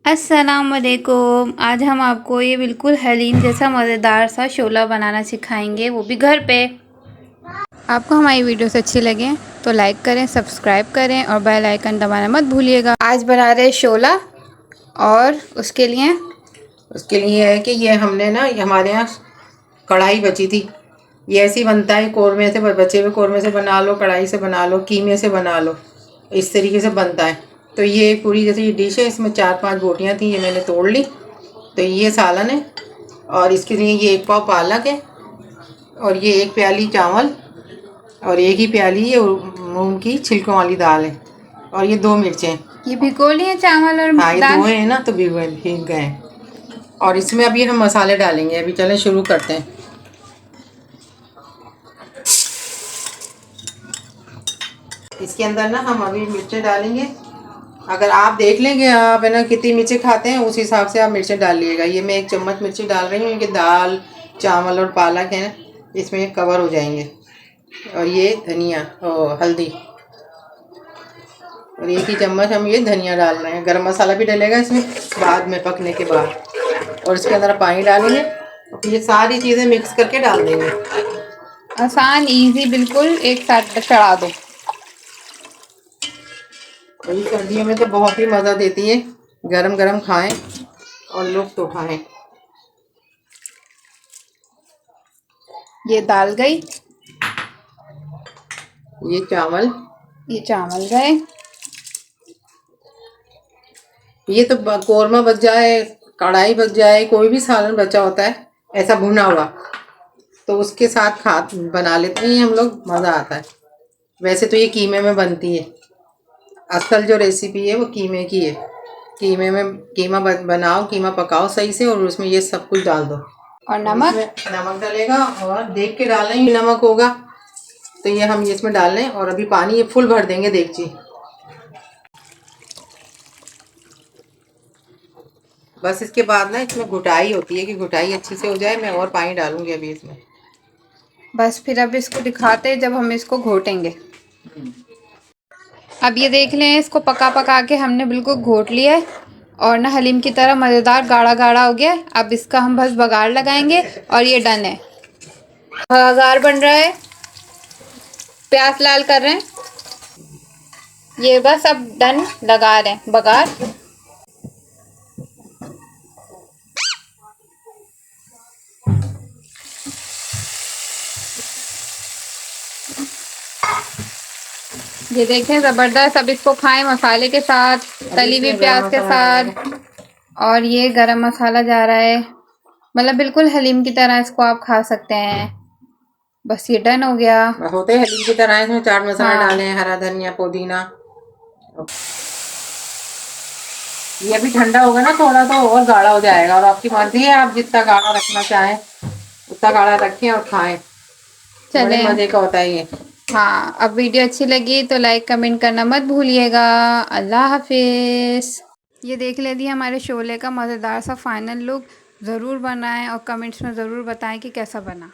अस्सलाम वालेकुम। आज हम आपको ये बिल्कुल हलीम जैसा मज़ेदार सा शोला बनाना सिखाएंगे, वो भी घर पे। आपको हमारी वीडियोस अच्छी लगे तो लाइक करें, सब्सक्राइब करें और बेल आइकन दबाना मत भूलिएगा। आज बना रहे शोला और उसके लिए है कि ये हमने ना हमारे यहाँ कढ़ाई बची थी। ये ऐसे ही बनता है, कौरमे से, बचे हुए कौरमे से बना लो, कढ़ाई से बना लो, कीमे से बना लो, इस तरीके से बनता है। तो ये पूरी जैसे ये डिश है, इसमें 4-5 बोटियाँ थी, ये मैंने तोड़ ली। तो ये सालन है और इसके लिए ये 1 पाव पालक है और ये 1 प्याली चावल और 1 ही प्याली ये मूंग की छिलकों वाली दाल है और ये 2 मिर्चें। ये भिगो लिए चावल और हाँ, ये दाल। 2 है ना, तो भीग गए। और इसमें अभी हम मसाले डालेंगे। अभी चलें शुरू करते हैं। इसके अंदर ना हम अभी मिर्चें डालेंगे। अगर आप देख लेंगे आप है ना कितनी मिर्चें खाते हैं, उस हिसाब से आप मिर्चें डाल लीजिएगा। ये मैं 1 चम्मच मिर्ची डाल रही हूँ क्योंकि दाल, चावल और पालक है इसमें कवर हो जाएंगे। और ये धनिया और हल्दी और 1 ही चम्मच हम ये धनिया डाल रहे हैं। गरम मसाला भी डलेगा इसमें बाद में, पकने के बाद। और इसके अंदर पानी डालेंगे और ये सारी चीज़ें मिक्स करके डाल देंगे। आसान, इजी, बिल्कुल एक साथ चढ़ा दो। वही सर्दियों में तो बहुत ही मज़ा देती है। गरम गरम खाएं और लुत्फ़ उठाएं। ये दाल गई, ये चावल गए। ये तो कौरमा बच जाए, कढ़ाई बच जाए, कोई भी सालन बचा होता है ऐसा भुना हुआ, तो उसके साथ बना लेते हैं हम लोग, मज़ा आता है। वैसे तो ये कीमे में बनती है। असल जो रेसिपी है वो कीमे की है। कीमे में कीमा बनाओ, कीमा पकाओ सही से और उसमें ये सब कुछ डाल दो। और नमक डलेगा और देख के डालना ही नमक होगा। तो ये हम इसमें डाल लें और अभी पानी ये फुल भर देंगे देगची। बस इसके बाद ना इसमें घुटाई होती है कि घुटाई अच्छे से हो जाए। मैं और पानी डालूंगी अभी इसमें। बस फिर अब इसको दिखाते हैं जब हम इसको घोटेंगे। अब ये देख लें, इसको पका पका के हमने बिल्कुल घोट लिया है और ना हलीम की तरह मज़ेदार गाढ़ा गाढ़ा हो गया है। अब इसका हम बस बघार लगाएंगे और ये डन है। बघार बन रहा है, प्याज लाल कर रहे हैं, ये बस अब डन लगा रहे हैं बघार। ये देखें, ज़बरदस्त। अब इसको खाएं मसाले के साथ, तली हुई प्याज के साथ। और ये गरम मसाला जा रहा है, मतलब बिल्कुल हलीम की तरह इसको आप खा सकते हैं। बस ये डन हो गया। होते हैं हलीम की तरह। इसमें चाट मसाला डालें, हरा धनिया, पुदीना। ये अभी ठंडा होगा ना थोड़ा, तो और गाढ़ा हो जाएगा। और आपकी मर्जी है, आप जितना गाढ़ा रखना चाहें उतना गाढ़ा रखें और खाएं। बड़े मजे का होता है ये। हाँ, अब वीडियो अच्छी लगी तो लाइक कमेंट करना मत भूलिएगा। अल्लाह हाफिज़। ये देख लेती हमारे शोले का मज़ेदार सा फाइनल लुक। ज़रूर बनाएं और कमेंट्स में ज़रूर बताएं कि कैसा बना।